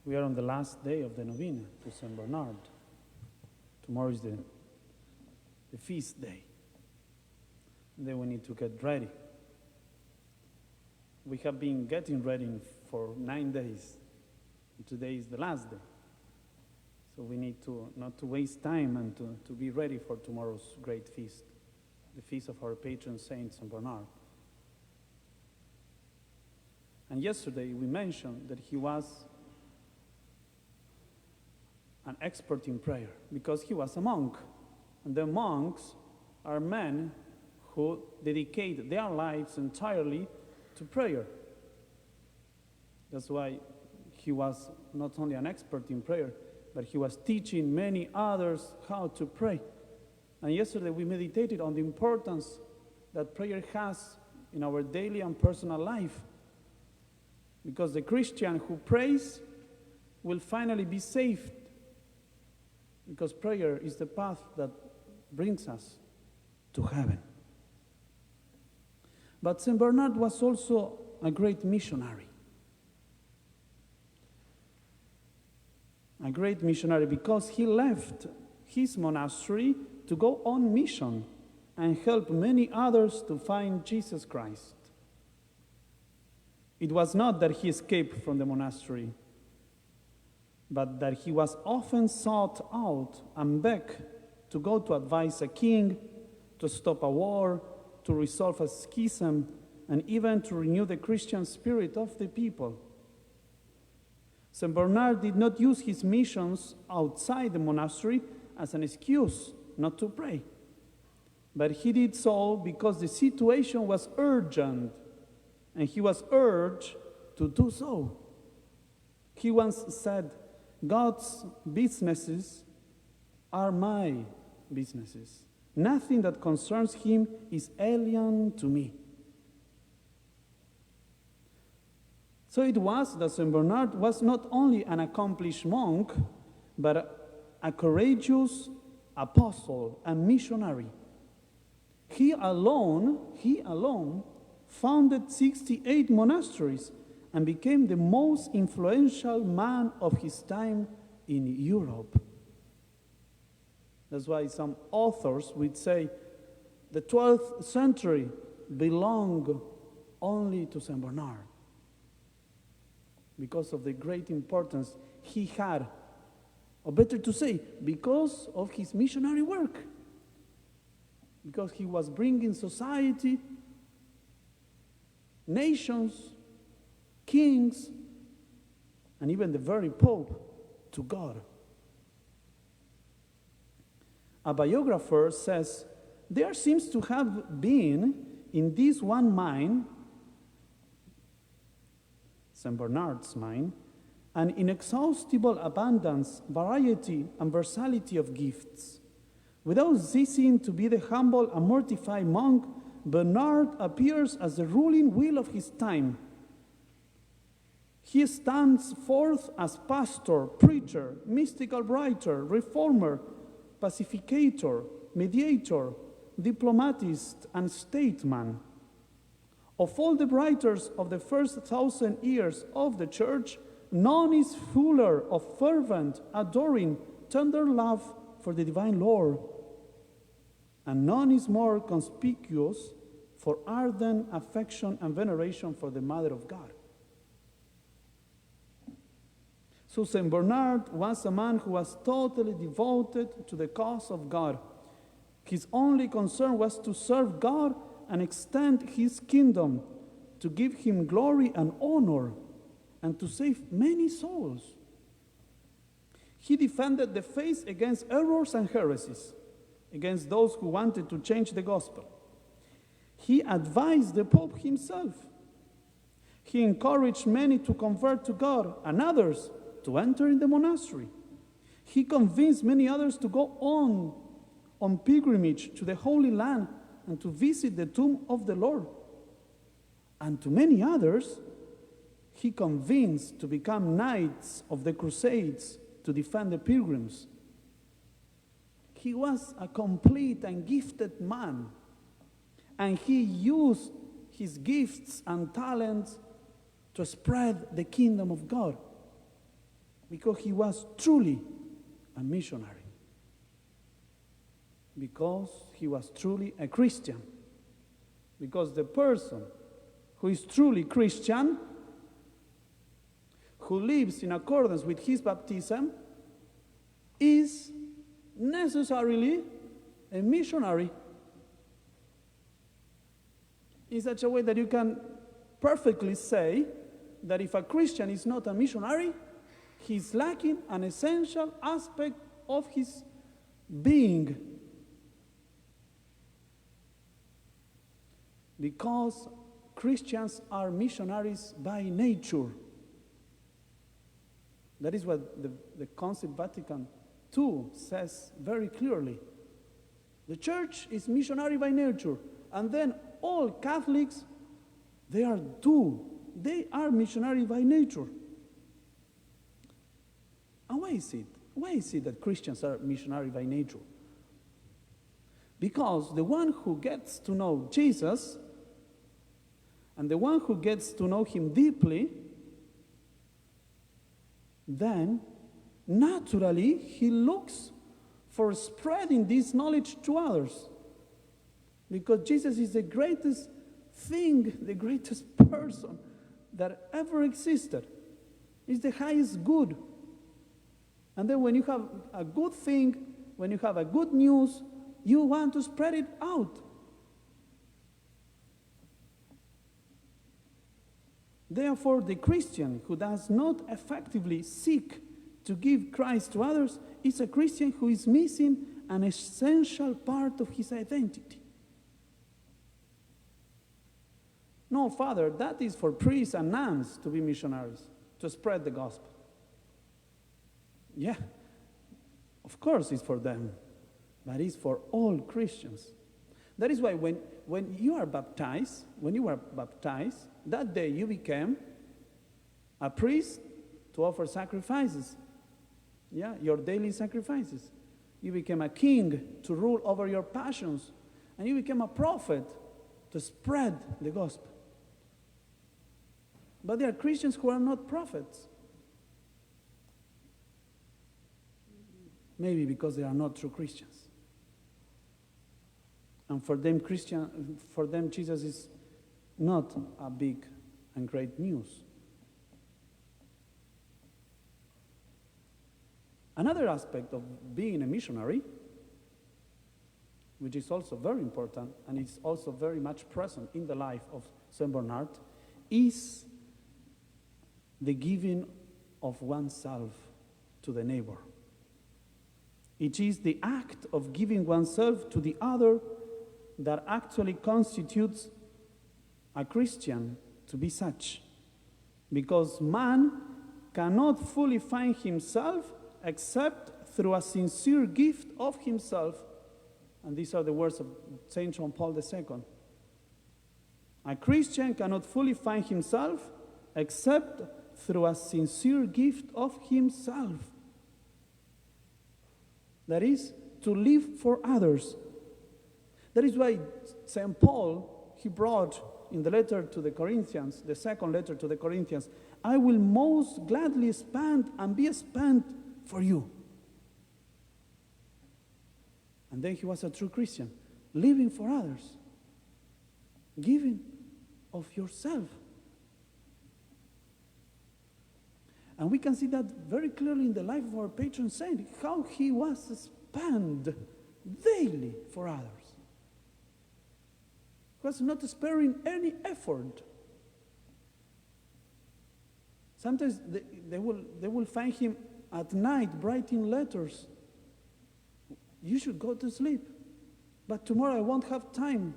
We are on the last day of the novena to St. Bernard. Tomorrow is the feast day. And then we need to get ready. We have been getting ready for 9 days. And today is the last day. So we need to not to waste time and to be ready for tomorrow's great feast, the feast of our patron saint, St. Bernard. And yesterday we mentioned that he was an expert in prayer because he was a monk. And the monks are men who dedicate their lives entirely to prayer. That's why he was not only an expert in prayer, but he was teaching many others how to pray. And yesterday we meditated on the importance that prayer has in our daily and personal life. Because the Christian who prays will finally be saved. Because prayer is the path that brings us to heaven. But St. Bernard was also a great missionary. A great missionary because he left his monastery to go on mission and help many others to find Jesus Christ. It was not that he escaped from the monastery, but that he was often sought out and begged to go to advise a king, to stop a war, to resolve a schism, and even to renew the Christian spirit of the people. St. Bernard did not use his missions outside the monastery as an excuse not to pray, but he did so because the situation was urgent, and he was urged to do so. He once said, "God's businesses are my businesses. Nothing that concerns him is alien to me." So it was that St. Bernard was not only an accomplished monk, but a courageous apostle and missionary. He alone founded 68 monasteries and became the most influential man of his time in Europe. That's why some authors would say the 12th century belonged only to St. Bernard because of the great importance he had, or better to say, because of his missionary work. Because he was bringing society, nations, kings, and even the very Pope to God. A biographer says, there seems to have been in this one mind, St. Bernard's mind, an inexhaustible abundance, variety, and versatility of gifts. Without ceasing to be the humble and mortified monk, Bernard appears as the ruling will of his time. He stands forth as pastor, preacher, mystical writer, reformer, pacificator, mediator, diplomatist, and statesman. Of all the writers of the first 1,000 years of the Church, none is fuller of fervent, adoring, tender love for the divine Lord, and none is more conspicuous for ardent affection and veneration for the Mother of God. So St. Bernard was a man who was totally devoted to the cause of God. His only concern was to serve God and extend his kingdom, to give him glory and honor, and to save many souls. He defended the faith against errors and heresies, against those who wanted to change the gospel. He advised the Pope himself. He encouraged many to convert to God and others to enter in the monastery. He convinced many others to go on pilgrimage to the Holy Land and to visit the tomb of the Lord. And to many others, he convinced to become knights of the Crusades to defend the pilgrims. He was a complete and gifted man, and he used his gifts and talents to spread the kingdom of God. because he was truly a missionary. Because he was truly a Christian. Because the person who is truly Christian, who lives in accordance with his baptism, is necessarily a missionary. In such a way that you can perfectly say that if a Christian is not a missionary, he's lacking an essential aspect of his being. Because Christians are missionaries by nature. That is what the Council Vatican II says very clearly. The church is missionary by nature. And then all Catholics, they are too. They are missionary by nature. And why is it? Why is it that Christians are missionary by nature? Because the one who gets to know Jesus, and the one who gets to know him deeply, then naturally he looks for spreading this knowledge to others. Because Jesus is the greatest thing, the greatest person that ever existed. He's the highest good. And then when you have a good thing, when you have a good news, you want to spread it out. Therefore, the Christian who does not effectively seek to give Christ to others is a Christian who is missing an essential part of his identity. No, Father, that is for priests and nuns to be missionaries, to spread the gospel. Yeah, of course it's for them, but it's for all Christians. That is why when you were baptized, that day you became a priest to offer sacrifices. Yeah, your daily sacrifices. You became a king to rule over your passions. And you became a prophet to spread the gospel. But there are Christians who are not prophets. Maybe because they are not true Christians. And for them, Jesus is not a big and great news. Another aspect of being a missionary, which is also very important and is also very much present in the life of Saint Bernard, is the giving of oneself to the neighbor. It is the act of giving oneself to the other that actually constitutes a Christian to be such. Because man cannot fully find himself except through a sincere gift of himself. And these are the words of St. John Paul II. A Christian cannot fully find himself except through a sincere gift of himself. That is, to live for others. That is why St. Paul, he brought in the letter to the Corinthians, the second letter to the Corinthians, I will most gladly spend and be spent for you. And then he was a true Christian, living for others, giving of yourself. And we can see that very clearly in the life of our patron saint, how he was spent daily for others. He was not sparing any effort. Sometimes they will find him at night writing letters. You should go to sleep. But tomorrow I won't have time.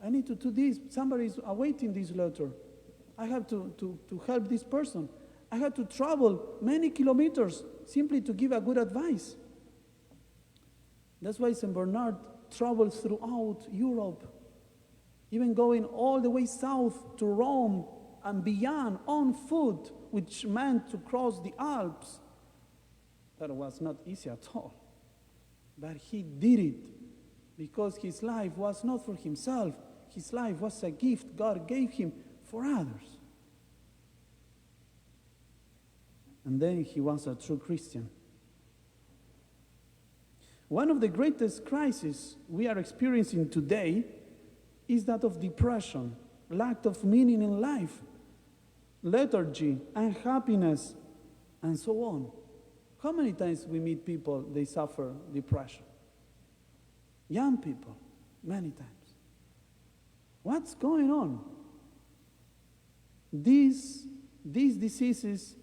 I need to do this. Somebody is awaiting this letter. I have to help this person. I had to travel many kilometers simply to give a good advice. That's why St. Bernard traveled throughout Europe, even going all the way south to Rome and beyond on foot, which meant to cross the Alps. That was not easy at all. But he did it because his life was not for himself. His life was a gift God gave him for others. And then he was a true Christian. One of the greatest crises we are experiencing today is that of depression, lack of meaning in life, lethargy, unhappiness, and so on. How many times we meet people, they suffer depression? Young people, many times. What's going on? These diseases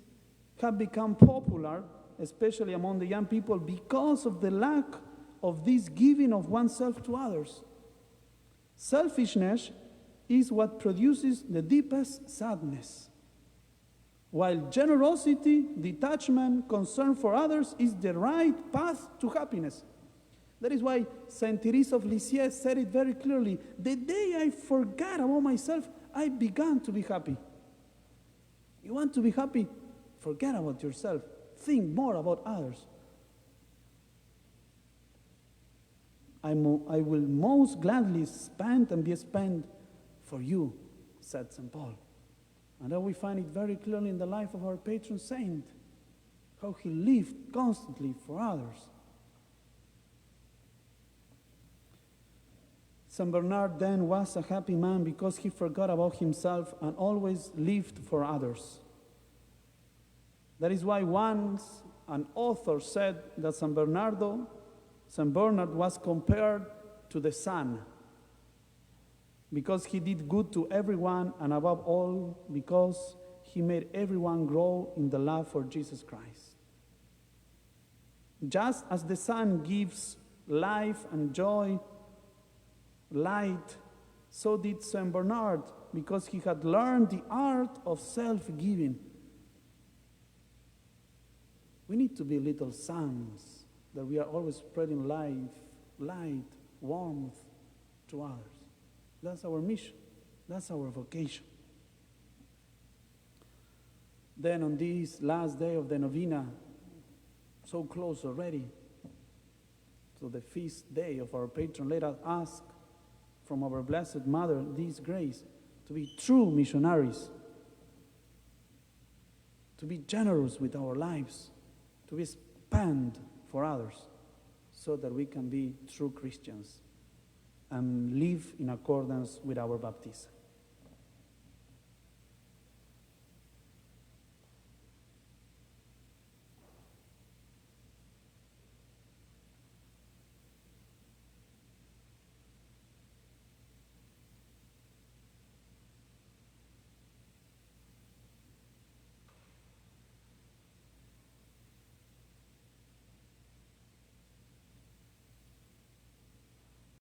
have become popular, especially among the young people, because of the lack of this giving of oneself to others. Selfishness is what produces the deepest sadness, while generosity, detachment, concern for others is the right path to happiness. That is why Saint Therese of Lisieux said it very clearly: the day I forgot about myself, I began to be happy. You want to be happy? Forget about yourself. Think more about others. I will most gladly spend and be spent for you, said St. Paul. And then we find it very clearly in the life of our patron saint, how he lived constantly for others. St. Bernard then was a happy man because he forgot about himself and always lived for others. That is why once an author said that St. Bernard was compared to the sun because he did good to everyone, and above all, because he made everyone grow in the love for Jesus Christ. Just as the sun gives life and joy, light, so did St. Bernard, because he had learned the art of self-giving. We need to be little suns, that we are always spreading life, light, warmth to others. That's our mission. That's our vocation. Then on this last day of the novena, so close already to the feast day of our patron, let us ask from our Blessed Mother this grace to be true missionaries, to be generous with our lives, to be spent for others, so that we can be true Christians and live in accordance with our baptism.